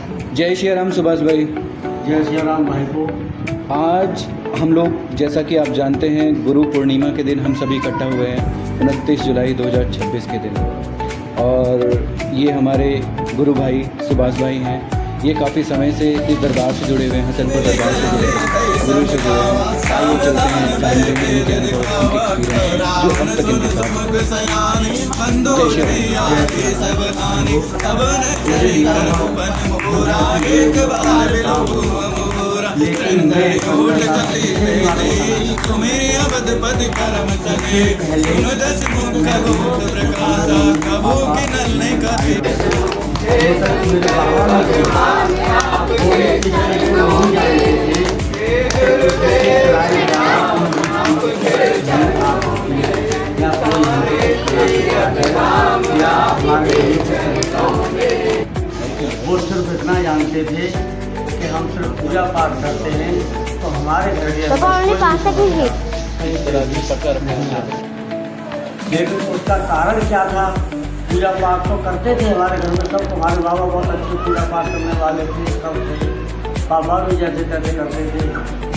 जय श्री राम सुभाष भाई। जय श्री राम भाई को। आज हम लोग जैसा कि आप जानते हैं गुरु पूर्णिमा के दिन हम सभी इकट्ठा हुए हैं 29 जुलाई 2026 के दिन। और ये हमारे गुरु भाई सुभाष भाई हैं। ये काफ़ी समय से इस दरबार से जुड़े हुए हैं, हसनपुर दरबार से जुड़े हुए हैं, गुरु से जुड़े हैं। आइए चलते हैं, जानते हैं इनके अनुभव, इनके एक्सपीरियंस जो अब तक इनके साथ। जय श्री वो सिर्फ इतना जानते थे कि हम सिर्फ पूजा पाठ करते हैं तो हमारे घर लेकिन उसका कारण क्या था? पूजा पाठ तो करते थे हमारे घर में सब। हमारे बाबा बहुत अच्छे पूजा पाठ करने वाले थे, सब थे। पापा भी जैसे तैसे करते थे।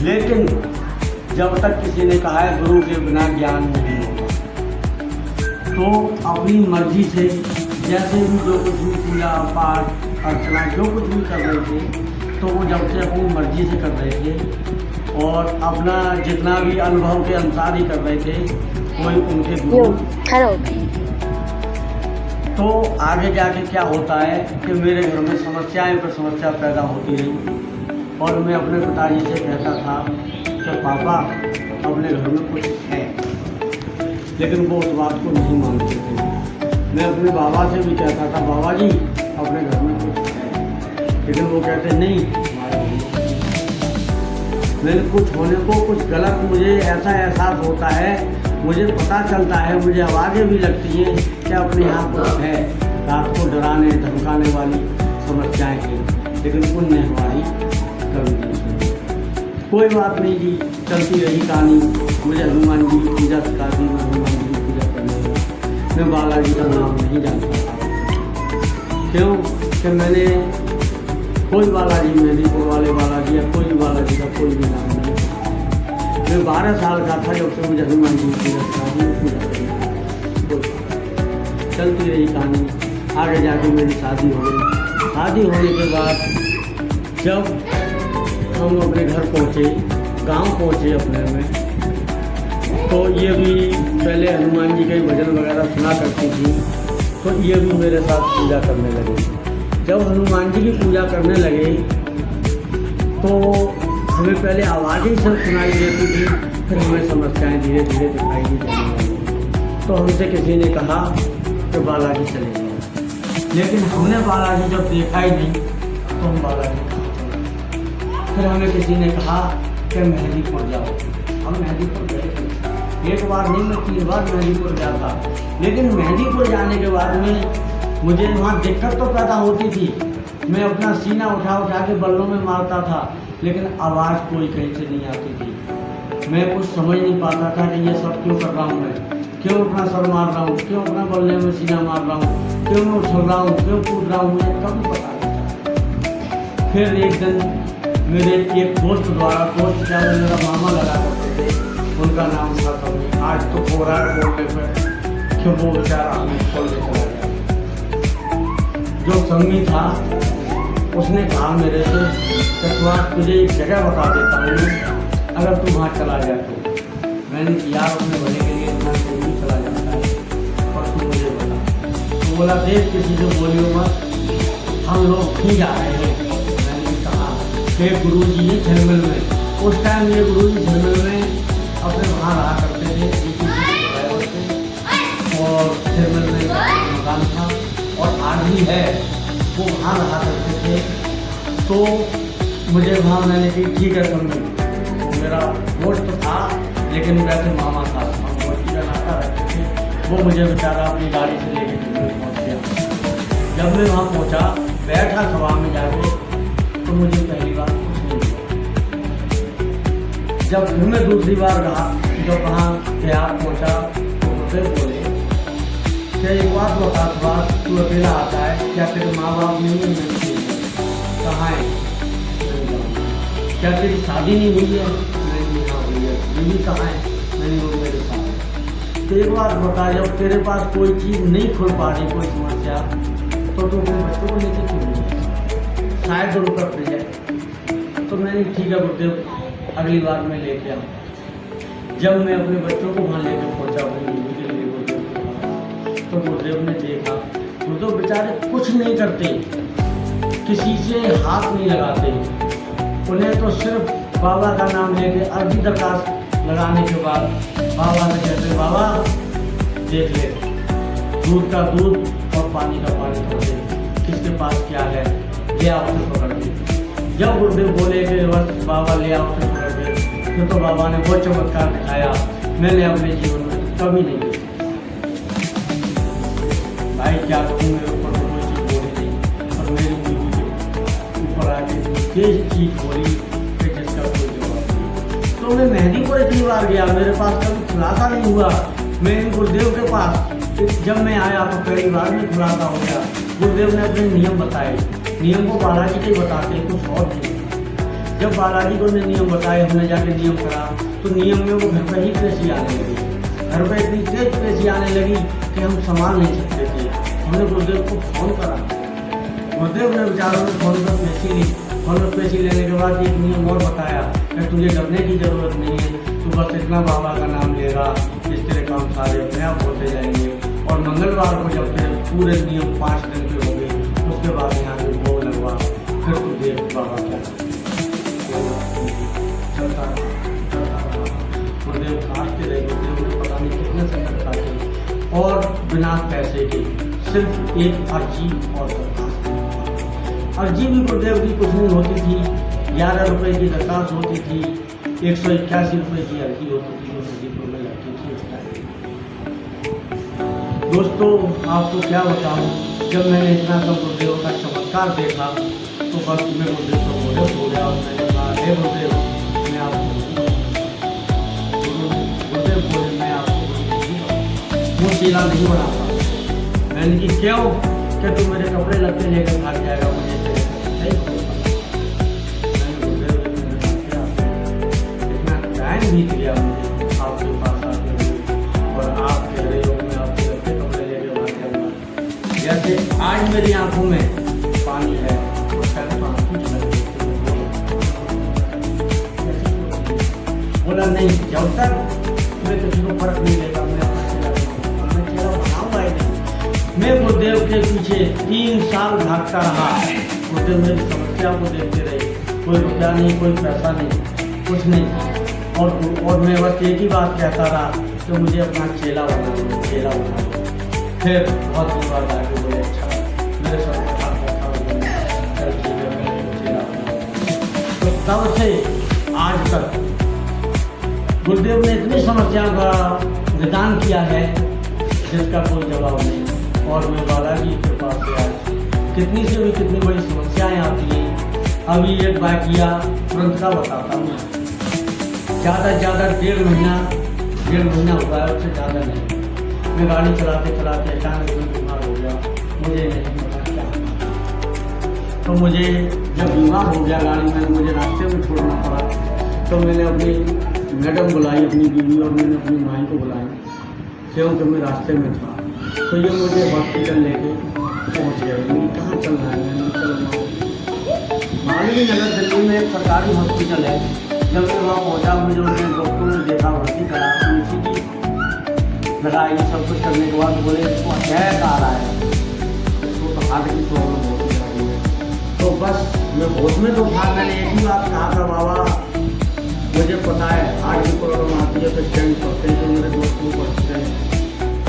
लेकिन जब तक किसी ने कहा है गुरु के बिना ज्ञान नहीं होगा, तो अपनी मर्जी से जैसे भी जो कुछ भी पूजा पाठ अर्चना जो कुछ भी कर रहे थे, तो वो जब से अपनी मर्जी से कर रहे थे और अपना जितना भी अनुभव के अनुसार ही कर रहे थे। कोई उनके गुरु तो आगे जाके क्या होता है कि मेरे घर में समस्याएं पर समस्या पैदा होती रही। और मैं अपने पिताजी से कहता था कि पापा अपने घर में कुछ है, लेकिन वो उस बात को नहीं मानते थे। मैं अपने बाबा से भी कहता था बाबा जी अपने घर में कुछ है, लेकिन वो कहते नहीं हमारे मैंने कुछ होने को कुछ गलत मुझे ऐसा एहसास होता है, मुझे पता चलता है, मुझे आवाज़ें भी लगती है कि अपने यहाँ कुछ है। रात को डराने धमकाने वाली समस्याएं थी, लेकिन उनने हमारी कभी नहीं सुनी। कोई बात नहीं जी, चलती रही कहानी। मुझे हनुमान जी की पूजा सिखा दी, मैं हनुमान जी की पूजा करने लगा। मैं बालाजी का नाम नहीं जानता था। क्यों कि मैंने कोई बालाजी मेहंदीपुर वाले बालाजी या कोई भी बालाजी का कोई भी नाम नहीं। मैं 12 साल का था जब से मुझे हनुमान जी की पूजा करनी। चलती रही कहानी। आगे जाके मेरी शादी हो गई। शादी होने के बाद जब हम अपने घर पहुँचे, गांव पहुँचे अपने में, तो ये भी पहले हनुमान जी के भजन वगैरह सुना करती थी, तो ये भी मेरे साथ पूजा करने लगे। जब हनुमान जी की पूजा करने लगे तो हमें पहले आवाज़ें सब सुनाई देती थी, फिर हमें समस्याएं धीरे धीरे दिखाई दी जाने लगी। तो हमसे किसी ने कहा कि बालाजी चले जाओ, लेकिन हमने बालाजी जब देखा ही नहीं तो हम बालाजी कहाँ चले। फिर हमें किसी ने कहा कि मेहंदीपुर जाओ। हम मेहंदीपुर गए, एक बार नहीं मैं 3 बार मेहंदीपुर जाता। लेकिन मेहंदीपुर जाने के बाद में मुझे वहाँ दिक्कत तो पैदा होती थी। मैं अपना सीना उठा उठा के बल्लों में मारता था, लेकिन आवाज़ कोई कहीं से नहीं आती थी। मैं कुछ समझ नहीं पाता था कि ये सब क्यों कर रहा हूँ, मैं क्यों अपना सर मार रहा हूँ, क्यों अपना बल्ले में सीना मार रहा हूँ, क्यों मैं उछल रहा हूँ, क्यों कूद रहा हूँ, मुझे कभी पता नहीं। फिर एक दिन मेरे एक दोस्त द्वारा, दोस्त क्या मेरा मामा लगा करते थे, उनका नाम था संगी। आज तो पूरा बोलने पर क्यों वो बेचारा हमें खोल के चला गया। जो संगी था उसने कहा मेरे से कि तुझे एक जगह बता देता हूँ, अगर तू वहाँ चला जाए तो। मैंने किया अपने भले के लिए, वहाँ से भी चला जाता है, और तू मुझे बता। तो बोला देख किसी से बोलियो मत, हम लोग नहीं जा रहे हैं। मैंने कहा कि गुरु जी झलमल में, उस टाइम ये गुरु जी झलमल में अपने वहाँ रहा करते थे, और झलमल में मकान था और आज भी है, वो वहाँ रहा करते थे। तो मुझे वहाँ मैंने कही ठीक है समझ, मेरा वोट तो था लेकिन वैसे मामा था, हम वोट का नाता रखते थे। वो मुझे बेचारा अपनी गाड़ी से लेके पहुँच गया। जब मैं वहाँ पहुँचा, बैठा सभा में जाके, तो मुझे पहली बार कुछ नहीं मिला। जब फिर मैं दूसरी बार रहा, जब वहाँ बिहार पहुँचा तो मुझे बोले कि एक बात बता, तू अकेला आता है क्या, तेरे माँ बाप नहीं है? क्या तेरी शादी नहीं हुई है? मैंने हाँ हुई है। बीवी कहाँ है? मैंने वो मेरे साथ है। तो एक बात बता, जब तेरे पास कोई चीज़ नहीं खुल पा रही, कोई समस्या, तो तू अपने बच्चों को लेके क्यों नहीं है? शायद उन पर प्रिय है। तो मैंने ठीक है गुरुदेव, अगली बार मैं लेके आऊँ। जब मैं अपने बच्चों को वहाँ लेकर पहुँचा अपनी बीवी के लिए गुरुदेव, तो गुरुदेव ने देखा, गुरुदेव बेचारे कुछ नहीं करते, किसी से हाथ नहीं लगाते, उन्हें तो सिर्फ बाबा का नाम लेके अर्जी दरखास्त लगाने के बाद बाबा से कहते, बाबा देख ले, दूध का दूध और पानी का पानी कर दे, किसके पास क्या है, ले आओ उसे पकड़ के। जब गुरुदेव बोले कि बस बाबा ले आओ उसे पकड़ के, तो बाबा ने वो चमत्कार दिखाया, मैंने अपने जीवन में कभी नहीं देखा। भाई क्या कहूँ, मेरे ऊपर तो कोई चीज़ बोली नहीं, और मेरी बीवी के ऊपर आके ये चीज़ बोली कि जिसका कोई जवाब नहीं। तो मैं मेहंदीपुर इतनी बार गया, मेरे पास कभी खुलासा नहीं हुआ। मैं गुरुदेव के पास जब मैं आया तो पहली बार में खुलासा हो गया। गुरुदेव ने अपने नियम बताए, नियम को बालाजी के बताते, कुछ और नहीं। जब बालाजी को ने नियम बताए, हमने जाके नियम करा, तो नियम में वो घर पर ही पेशी आने लगी। घर पर इतनी तेज पेशी आने लगी कि हम संभाल नहीं सकते थे। हमने गुरुदेव को फोन करा, गुरुदेव ने बेचारों ने फोन पर पेशी ली। फोन पर पेशी लेने के बाद एक नियम और बताया कि तुझे डरने की जरूरत नहीं है, तू बस इतना बाबा का नाम लेगा, जिस तेरे काम सारे अपने आप होते जाएंगे। और मंगलवार को जब तेरे पूरे नियम 5 दिन के होंगे, उसके बाद यहाँ पे भोग लगवा, फिर तू देख बाबा क्या चलता गुरुदेव काटते रहे। गुरुदेव ने पता नहीं कितने संकट काटे, और बिना पैसे के सिर्फ एक अर्जी और दरखास्त। अर्जी भी गुरुदेव की कुछ नहीं होती थी, 11 रुपये की दरखास्त होती थी, 181 रुपये की अर्जी होती थी, जो नजीपुर में लगती थी उस टाइम। दोस्तों आपको क्या बताऊँ, जब मैंने इतना सब गुरुदेव का चमत्कार देखा, तो बस मैं गुरुदेव को बोले हो गया, और मैंने कहा हे गुरुदेव, मैं आपको गुरुदेव बोले मैं आपको वो चीला नहीं बनाता। मैंने कि क्यों? क्या तू मेरे कपड़े लगते लेकर भाग जाएगा, मुझे इतना टाइम बीत गया मुझे आपके पास आते हुए, और आप कह रहे हो मैं आपके लगते कपड़े लेकर भाग जाऊँगा। जैसे आज मेरी आंखों में पानी है, बोला नहीं, जब तक मैं किसी को फर्क नहीं लेगा, मैं अपना चेहरा बनाऊंगा ही नहीं। मैं गुरुदेव के पीछे 3 साल भागता रहा, गुरुदेव मेरी समस्या को देखते रहे, कोई रुपया नहीं, कोई पैसा नहीं, कुछ नहीं, और मैं बस एक ही बात कहता रहा कि मुझे अपना चेला बना दो, चेला बना दो। फिर बहुत दिन बाद आके बोले अच्छा मेरे साथ चल ठीक है, मैं चेला बना। तो तब से आज तक गुरुदेव ने इतनी समस्याओं का निदान किया है जिसका कोई जवाब नहीं। और मैं बालाजी के पास से आज कितनी से भी कितनी बड़ी समस्याएं आती हैं। अभी एक वाकया तुरंत का बताता हूँ, ज़्यादा से ज़्यादा 1.5 महीना हुआ है, उससे ज़्यादा नहीं। मैं गाड़ी चलाते चलाते अचानक में बीमार हो गया, मुझे नहीं पता क्या। तो मुझे जब बीमार हो गया गाड़ी में, मुझे रास्ते में छोड़ना पड़ा। तो मैंने अपनी मैडम बुलाई, अपनी बीवी, और मैंने अपनी माई को बुलाया, क्योंकि मैं रास्ते में था। तो ये मुझे हॉस्पिटल लेके पहुँच गया। मैंने कहाँ चलना है? मैंने चलना मालवी नगर दिल्ली में एक सरकारी हॉस्पिटल है। जब मैं वहाँ पहुँचा, मुझे उन्होंने डॉक्टर ने देखा, भर्ती करा, ईसीजी लगाई, सब कुछ करने के बाद बोले इसको अटैक आ रहा है, इसको तो हार्ट की प्रॉब्लम होती जा रही है। तो बस मैं होश में तो था, मैंने एक ही बात कहा था, बाबा मुझे पता है हार्ट की प्रॉब्लम आती है तो स्टेंट पड़ते हैं, तो मेरे दोस्तों को पड़ते हैं,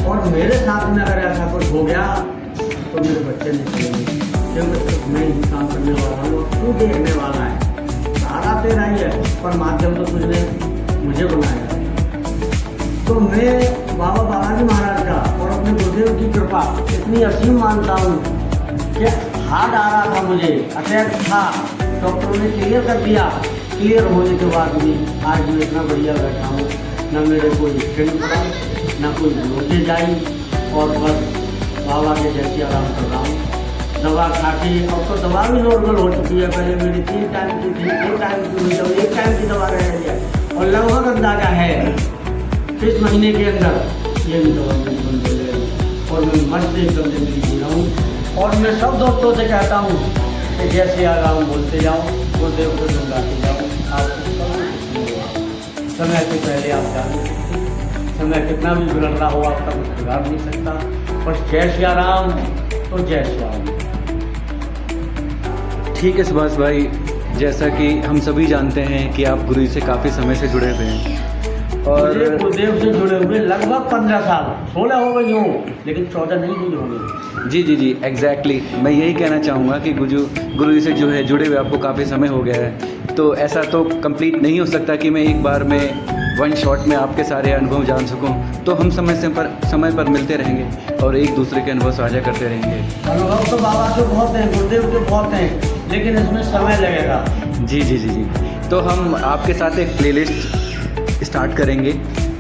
और मेरे साथ में अगर ऐसा कुछ हो गया तो मेरे बच्चे नहीं चलेंगे, क्योंकि सिर्फ मैं ही काम करने वाला हूँ, तू देखने वाला है, सारा तेरा ही है, पर माध्यम तो तुझने मुझे बनाया है। तो मैं बाबा बालाजी महाराज का और अपने गुरुदेव की कृपा इतनी असीम मानता हूँ कि हार्ट आ रहा था, मुझे अटैक था, डॉक्टरों ने क्लियर कर दिया। क्लियर होने के बाद भी आज मैं इतना बढ़िया बैठा हूँ, ना मेरे कोई स्टेंट पड़ा, ना कोई ब्लॉकेज आई, और बस बाबा के जैसे आराम कर रहा हूँ। दवा खा के, अब तो दवा भी नॉर्मल हो चुकी है। पहले मेरी 3 टाइम की थी, 2 टाइम की हुई, अब 1 टाइम की दवा रह गई है। और लगभग अंदाजा है इस महीने के अंदर ये भी दवा मेरी बंद हो जाएगी और मैं मस्त एकदम जिंदगी जी रहा हूँ। और मैं सब दोस्तों से कहता हूँ कि जय सिया राम बोलते जाओ, गुरुदेव को गुनगाते जाओ। आपको समय से पहले आप जान सकते, समय कितना भी बिगड़ रहा हो आपका कुछ बिगाड़ नहीं सकता। बस जय सिया राम तो जय सिया राम। ठीक है सुभाष भाई, जैसा कि हम सभी जानते हैं कि आप गुरु जी से काफ़ी समय से जुड़े हुए हैं और मुझे गुरुदेव से जुड़े हुए लगभग 15 साल, 16 हो गई हूँ, लेकिन 14 नहीं हुई होंगी। जी एग्जैक्टली मैं यही कहना चाहूँगा कि गुरु जी से जो है जुड़े हुए आपको काफ़ी समय हो गया है, तो ऐसा तो कंप्लीट नहीं हो सकता कि मैं एक बार में 1 शॉट में आपके सारे अनुभव जान सकूं। तो हम समय पर मिलते रहेंगे और एक दूसरे के अनुभव साझा करते रहेंगे। अनुभव तो बाबा के बहुत हैं, गुरुदेव के बहुत हैं, लेकिन इसमें समय लगेगा। जी। तो हम आपके साथ एक प्लेलिस्ट स्टार्ट करेंगे,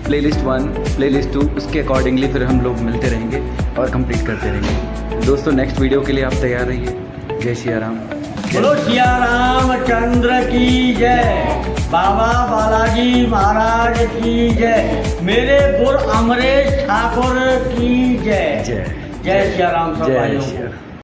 प्लेलिस्ट 1, प्लेलिस्ट 2, उसके अकॉर्डिंगली फिर हम लोग मिलते रहेंगे और कंप्लीट करते रहेंगे। दोस्तों नेक्स्ट वीडियो के लिए आप तैयार रहिए। जय सिया राम। बोलो सिया रामचंद्र की जय, बाबा बालाजी महाराज की जय, मेरे गुरु अमरेश ठाकुर की जय। जय सिया राम सब भाइयों को।